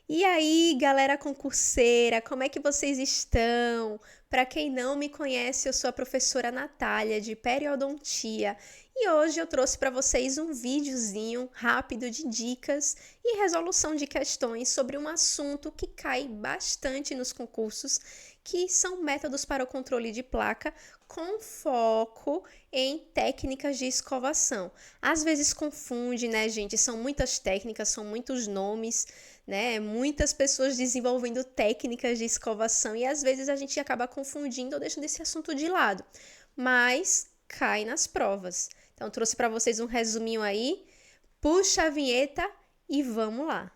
E aí, galera concurseira, como é que vocês estão? Para quem não me conhece, eu sou a professora Natália de Periodontia e hoje eu trouxe para vocês um videozinho rápido de dicas e resolução de questões sobre um assunto que cai bastante nos concursos, que são métodos para o controle de placa com foco em técnicas de escovação. Às vezes confunde, né, gente? São muitas técnicas, são muitos nomes, né? Muitas pessoas desenvolvendo técnicas de escovação e às vezes a gente acaba confundindo ou deixando esse assunto de lado, mas cai nas provas. Então trouxe para vocês um resuminho aí. Puxa a vinheta e vamos lá.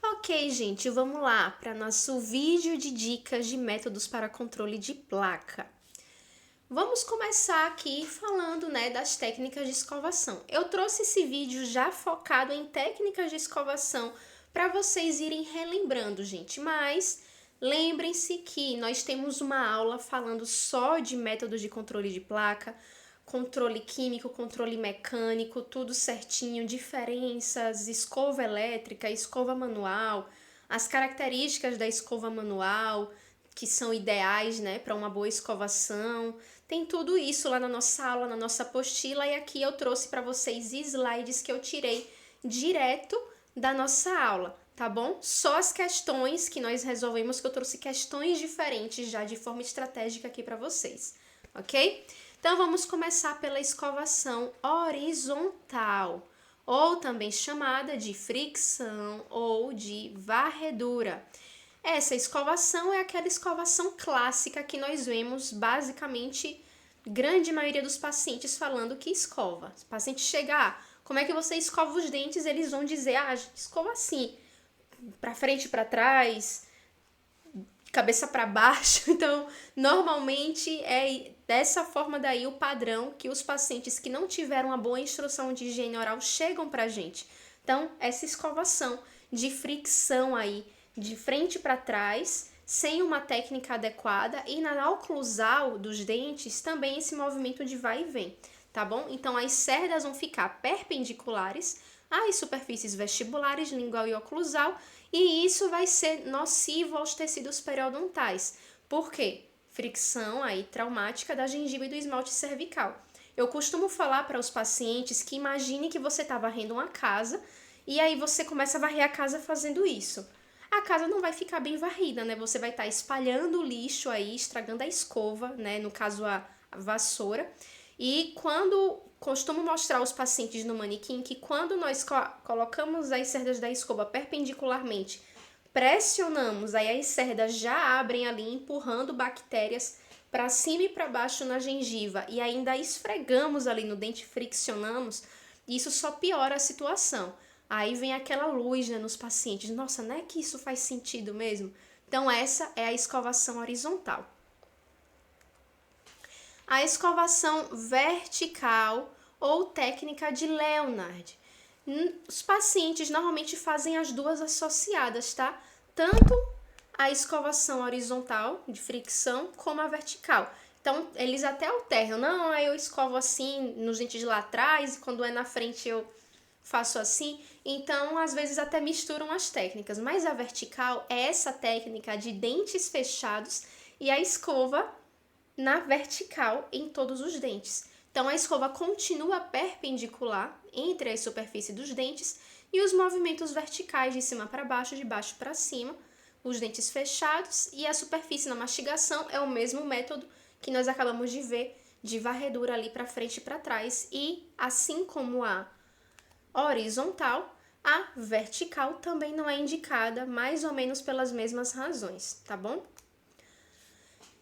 Ok, gente, vamos lá para nosso vídeo de dicas de métodos para controle de placa. Vamos começar aqui falando, né, das técnicas de escovação. Eu trouxe esse vídeo já focado em técnicas de escovação para vocês irem relembrando, gente, mas lembrem-se que nós temos uma aula falando só de métodos de controle de placa, controle químico, controle mecânico, tudo certinho, diferenças, escova elétrica, escova manual, as características da escova manual, que são ideais, né, para uma boa escovação. Tem tudo isso lá na nossa aula, na nossa apostila, e aqui eu trouxe para vocês slides que eu tirei direto da nossa aula, tá bom? Só as questões que nós resolvemos, que eu trouxe questões diferentes já de forma estratégica aqui para vocês, ok? Então vamos começar pela escovação horizontal, ou também chamada de fricção ou de varredura. Essa escovação é aquela escovação clássica que nós vemos basicamente grande maioria dos pacientes falando que escova. Se o paciente chegar, como é que você escova os dentes? Eles vão dizer, escova assim, para frente e para trás, cabeça para baixo. Então, normalmente é dessa forma daí o padrão que os pacientes que não tiveram uma boa instrução de higiene oral chegam pra gente. Então, essa escovação de fricção aí, de frente para trás, sem uma técnica adequada, e na oclusal dos dentes também esse movimento de vai e vem, tá bom? Então as cerdas vão ficar perpendiculares às superfícies vestibulares, lingual e oclusal, e isso vai ser nocivo aos tecidos periodontais. Por quê? Fricção aí traumática da gengiva e do esmalte cervical. Eu costumo falar para os pacientes que imagine que você está varrendo uma casa e aí você começa a varrer a casa fazendo isso. A casa não vai ficar bem varrida, né? Você vai estar espalhando o lixo aí, estragando a escova, né? No caso, a vassoura. E quando costumo mostrar aos pacientes no manequim que quando nós colocamos as cerdas da escova perpendicularmente, pressionamos, aí as cerdas já abrem ali, empurrando bactérias para cima e para baixo na gengiva e ainda esfregamos ali no dente, friccionamos, isso só piora a situação. Aí vem aquela luz, né, nos pacientes. Nossa, não é que isso faz sentido mesmo? Então essa é a escovação horizontal. A escovação vertical ou técnica de Leonard. Os pacientes normalmente fazem as duas associadas, tá? Tanto a escovação horizontal, de fricção, como a vertical. Então, eles até alternam. Não, aí eu escovo assim nos dentes de lá atrás, e quando é na frente eu faço assim. Então, às vezes até misturam as técnicas. Mas a vertical é essa técnica de dentes fechados e a escova na vertical em todos os dentes. Então, a escova continua perpendicular entre a superfície dos dentes e os movimentos verticais de cima para baixo, de baixo para cima, os dentes fechados, e a superfície na mastigação é o mesmo método que nós acabamos de ver de varredura ali para frente e para trás. E assim como a horizontal, a vertical também não é indicada, mais ou menos pelas mesmas razões, tá bom?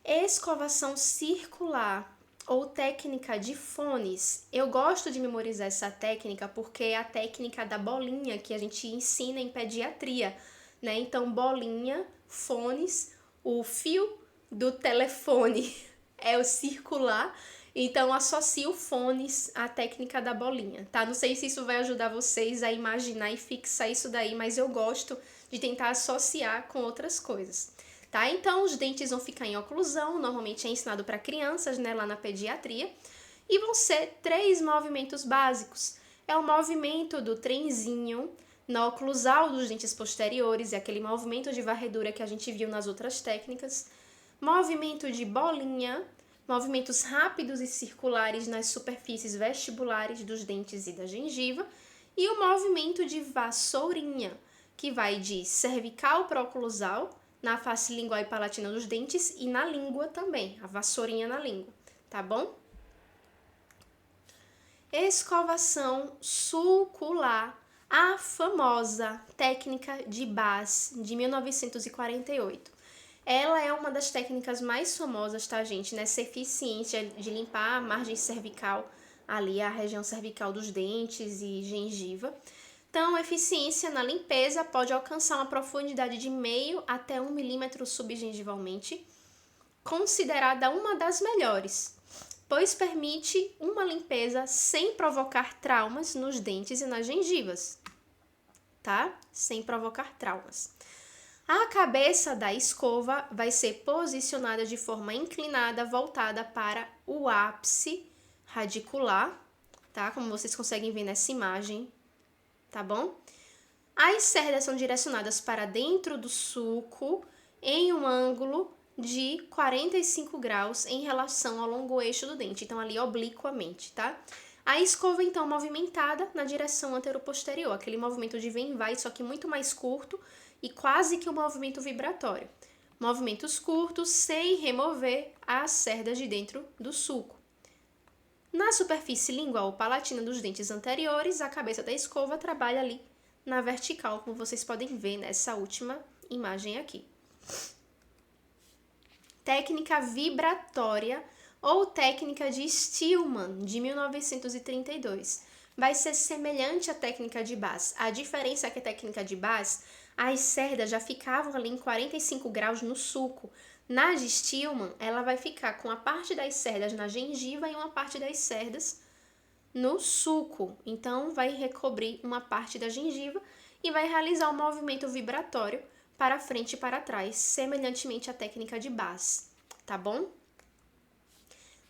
Escovação circular ou técnica de fones. Eu gosto de memorizar essa técnica porque é a técnica da bolinha que a gente ensina em pediatria, né? Então, bolinha, fones, o fio do telefone é o circular, então associo fones à técnica da bolinha, tá? Não sei se isso vai ajudar vocês a imaginar e fixar isso daí, mas eu gosto de tentar associar com outras coisas. Tá? Então, os dentes vão ficar em oclusão, normalmente é ensinado para crianças, né, lá na pediatria, E vão ser 3 movimentos básicos. É o movimento do trenzinho na oclusal dos dentes posteriores, é aquele movimento de varredura que a gente viu nas outras técnicas. Movimento de bolinha, movimentos rápidos e circulares nas superfícies vestibulares dos dentes e da gengiva. E o movimento de vassourinha, que vai de cervical para oclusal, na face lingual e palatina dos dentes e na língua também, a vassourinha na língua, tá bom? Escovação sulcular, a famosa técnica de Baz, de 1948. Ela é uma das técnicas mais famosas, tá, gente, nessa eficiência de limpar a margem cervical, ali a região cervical dos dentes e gengiva. Então, a eficiência na limpeza pode alcançar uma profundidade de meio até 1 milímetro subgengivalmente, considerada uma das melhores, pois permite uma limpeza sem provocar traumas nos dentes e nas gengivas, tá? Sem provocar traumas. A cabeça da escova vai ser posicionada de forma inclinada, voltada para o ápice radicular, tá? Como vocês conseguem ver nessa imagem, tá bom? As cerdas são direcionadas para dentro do sulco em um ângulo de 45 graus em relação ao longo eixo do dente, então ali obliquamente, tá? A escova, então, movimentada na direção antero-posterior, aquele movimento de vem e vai, só que muito mais curto e quase que um movimento vibratório. Movimentos curtos sem remover as cerdas de dentro do sulco. Na superfície lingual ou palatina dos dentes anteriores, a cabeça da escova trabalha ali na vertical, como vocês podem ver nessa última imagem aqui. Técnica vibratória ou técnica de Stillman, de 1932. Vai ser semelhante à técnica de Baz. A diferença é que a técnica de Baz, as cerdas já ficavam ali em 45 graus no sulco. Na de Stillman, ela vai ficar com a parte das cerdas na gengiva e uma parte das cerdas no sulco. Então, vai recobrir uma parte da gengiva e vai realizar um movimento vibratório para frente e para trás, semelhantemente à técnica de Baz, tá bom?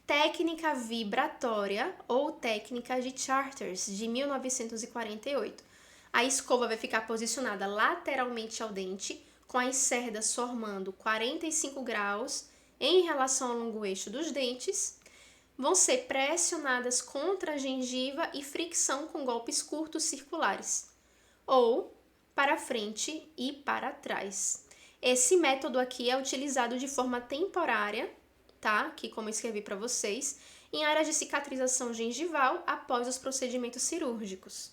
Técnica vibratória ou técnica de Charters, de 1948. A escova vai ficar posicionada lateralmente ao dente, com as cerdas formando 45 graus em relação ao longo eixo dos dentes. Vão ser pressionadas contra a gengiva e fricção com golpes curtos circulares, ou para frente e para trás. Esse método aqui é utilizado de forma temporária, tá? Aqui como eu escrevi para vocês, em áreas de cicatrização gengival após os procedimentos cirúrgicos.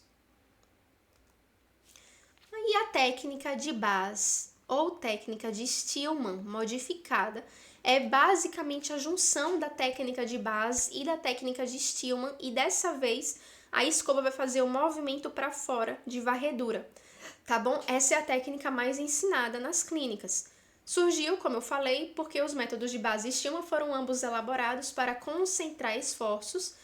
E a técnica de Baz, ou técnica de Stillman modificada, é basicamente a junção da técnica de Baz e da técnica de Stillman, e dessa vez a escova vai fazer o movimento para fora de varredura, tá bom? Essa é a técnica mais ensinada nas clínicas. Surgiu, como eu falei, porque os métodos de Baz e Stillman foram ambos elaborados para concentrar esforços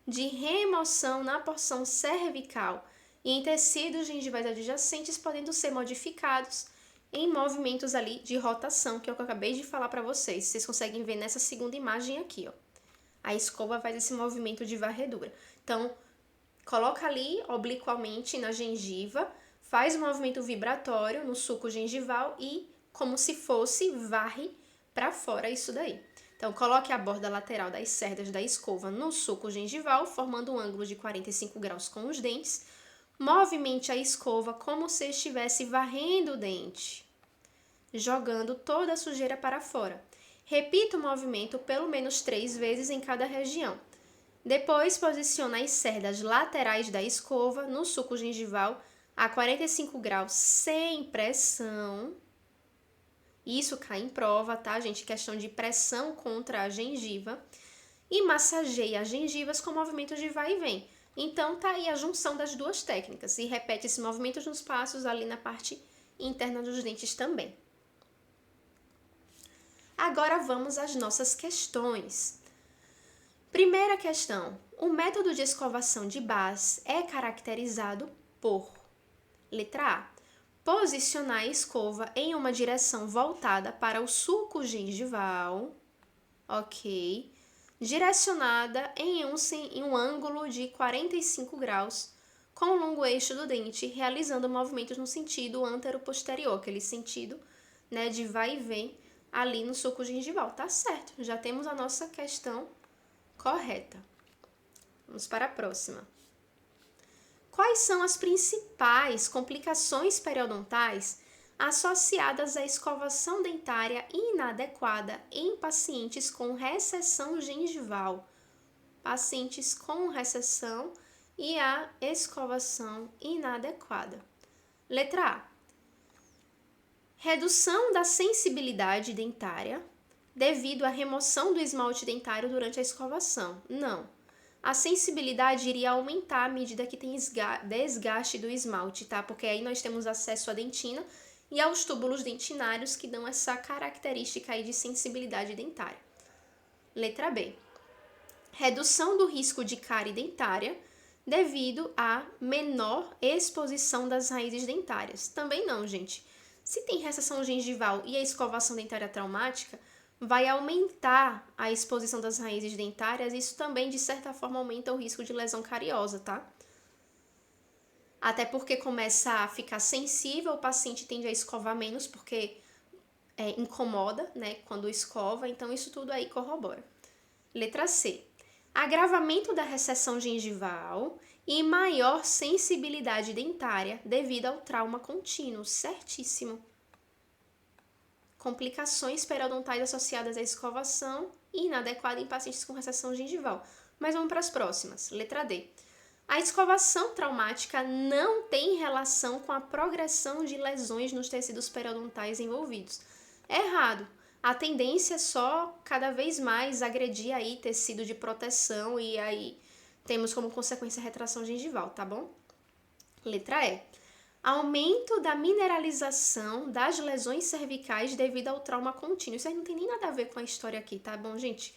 de remoção na porção cervical e em tecidos gengivais adjacentes, podendo ser modificados em movimentos ali de rotação, que é o que eu acabei de falar para vocês. Vocês conseguem ver nessa segunda imagem aqui, ó. A escova faz esse movimento de varredura. Então, coloca ali obliquamente na gengiva, faz o movimento vibratório no sulco gengival e, como se fosse, varre para fora isso daí. Então, coloque a borda lateral das cerdas da escova no sulco gengival, formando um ângulo de 45 graus com os dentes. Movimente a escova como se estivesse varrendo o dente, jogando toda a sujeira para fora. Repita o movimento pelo menos 3 vezes em cada região. Depois, posicione as cerdas laterais da escova no sulco gengival a 45 graus sem pressão. Isso cai em prova, tá, gente? Questão de pressão contra a gengiva. E massageie as gengivas com movimentos de vai e vem. Então, tá aí a junção das duas técnicas. E repete esse movimento nos passos ali na parte interna dos dentes também. Agora vamos às nossas questões. Primeira questão. O método de escovação de Baz é caracterizado por: letra A, posicionar a escova em uma direção voltada para o sulco gengival. Ok. direcionada em um ângulo de 45 graus, com o longo eixo do dente, realizando movimentos no sentido antero-posterior, aquele sentido, né, de vai e vem ali no sulco gengival. Tá certo, já temos a nossa questão correta. Vamos para a próxima. Quais são as principais complicações periodontais associadas à escovação dentária inadequada em pacientes com recessão gengival? Pacientes com recessão e a escovação inadequada. Letra A. Redução da sensibilidade dentária devido à remoção do esmalte dentário durante a escovação. Não. A sensibilidade iria aumentar à medida que tem desgaste do esmalte, tá? Porque aí nós temos acesso à dentina e aos túbulos dentinários que dão essa característica aí de sensibilidade dentária. Letra B. Redução do risco de cárie dentária devido à menor exposição das raízes dentárias. Também não, gente. Se tem recessão gengival e a escovação dentária traumática, vai aumentar a exposição das raízes dentárias, isso também, de certa forma, aumenta o risco de lesão cariosa, tá? Até porque começa a ficar sensível, o paciente tende a escovar menos, porque incomoda, né, quando escova, então isso tudo aí corrobora. Letra C. Agravamento da recessão gengival e maior sensibilidade dentária devido ao trauma contínuo. Certíssimo. Complicações periodontais associadas à escovação inadequada em pacientes com recessão gengival. Mas vamos para as próximas. Letra D. A escovação traumática não tem relação com a progressão de lesões nos tecidos periodontais envolvidos. Errado. A tendência é só cada vez mais agredir aí tecido de proteção e aí temos como consequência a retração gengival, tá bom? Letra E. Aumento da mineralização das lesões cervicais devido ao trauma contínuo. Isso aí não tem nem nada a ver com a história aqui, tá bom, gente?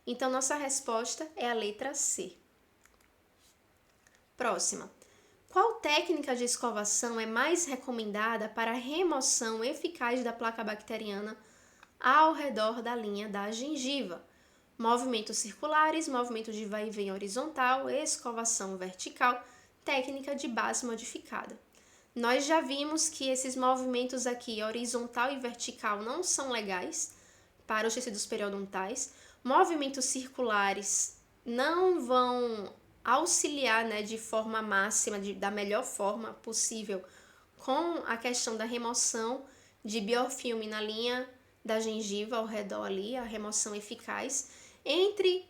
Então, nossa resposta é a letra C. Próxima. Qual técnica de escovação é mais recomendada para a remoção eficaz da placa bacteriana ao redor da linha da gengiva? Movimentos circulares, movimento de vai e vem horizontal, escovação vertical, técnica de base modificada. Nós já vimos que esses movimentos aqui, horizontal e vertical, não são legais para os tecidos periodontais. Movimentos circulares não vão auxiliar, né, de forma máxima, da melhor forma possível, com a questão da remoção de biofilme na linha da gengiva ao redor ali, a remoção eficaz. Entre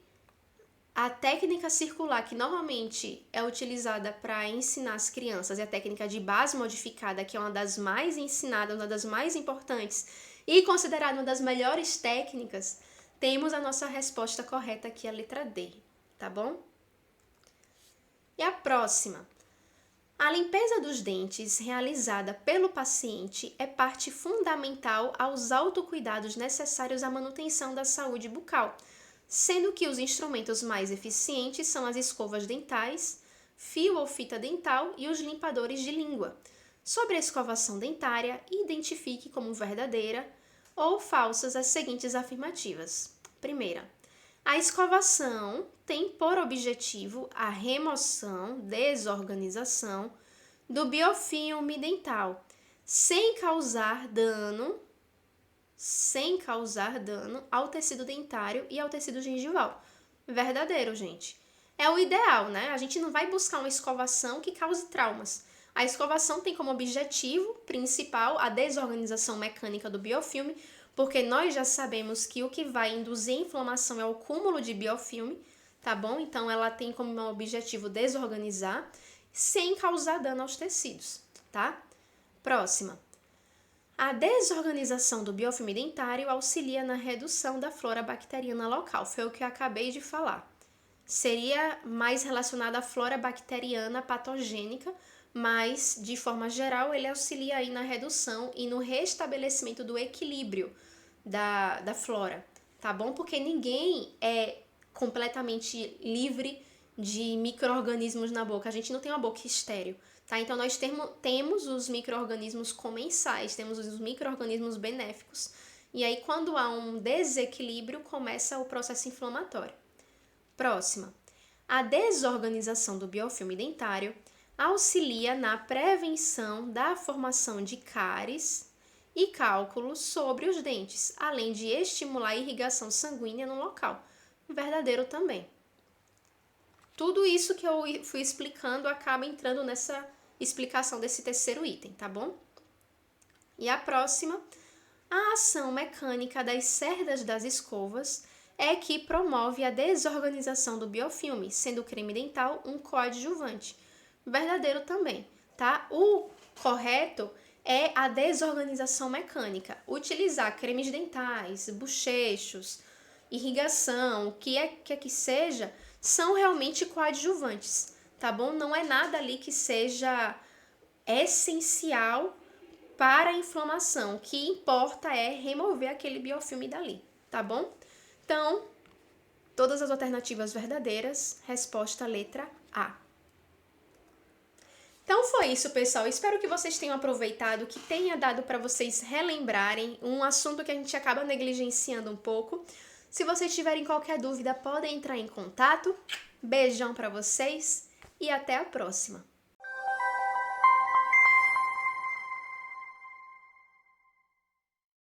a técnica circular, que normalmente é utilizada para ensinar as crianças, e a técnica de base modificada, que é uma das mais ensinadas, uma das mais importantes e considerada uma das melhores técnicas, temos a nossa resposta correta aqui, a letra D, tá bom? E a próxima. A limpeza dos dentes realizada pelo paciente é parte fundamental aos autocuidados necessários à manutenção da saúde bucal, sendo que os instrumentos mais eficientes são as escovas dentais, fio ou fita dental e os limpadores de língua. Sobre a escovação dentária, identifique como verdadeira ou falsas as seguintes afirmativas. Primeira, a escovação tem por objetivo a remoção, desorganização do biofilme dental, sem causar dano ao tecido dentário e ao tecido gengival. Verdadeiro, gente. É o ideal, né? A gente não vai buscar uma escovação que cause traumas. A escovação tem como objetivo principal a desorganização mecânica do biofilme, porque nós já sabemos que o que vai induzir inflamação é o cúmulo de biofilme, tá bom? Então, ela tem como objetivo desorganizar, sem causar dano aos tecidos, tá? Próxima. A desorganização do biofilme dentário auxilia na redução da flora bacteriana local, foi o que eu acabei de falar. Seria mais relacionado à flora bacteriana patogênica, mas, de forma geral, ele auxilia aí na redução e no restabelecimento do equilíbrio da flora, tá bom? Porque ninguém é completamente livre de micro-organismos na boca, a gente não tem uma boca estéril, tá? Então, nós temos os micro-organismos comensais, temos os micro-organismos benéficos, e aí, quando há um desequilíbrio, começa o processo inflamatório. Próxima. A desorganização do biofilme dentário auxilia na prevenção da formação de cáries e cálculos sobre os dentes, além de estimular a irrigação sanguínea no local. Verdadeiro também. Tudo isso que eu fui explicando acaba entrando nessa explicação desse terceiro item, tá bom? E a próxima, a ação mecânica das cerdas das escovas é que promove a desorganização do biofilme, sendo o creme dental um coadjuvante. Verdadeiro também, tá? O correto é a desorganização mecânica. Utilizar cremes dentais, bochechos, irrigação, o que é que seja, são realmente coadjuvantes, tá bom? Não é nada ali que seja essencial para a inflamação. O que importa é remover aquele biofilme dali, tá bom? Então, todas as alternativas verdadeiras, resposta letra A. Então foi isso, pessoal. Espero que vocês tenham aproveitado, que tenha dado para vocês relembrarem um assunto que a gente acaba negligenciando um pouco. Se vocês tiverem qualquer dúvida, podem entrar em contato. Beijão para vocês e até a próxima!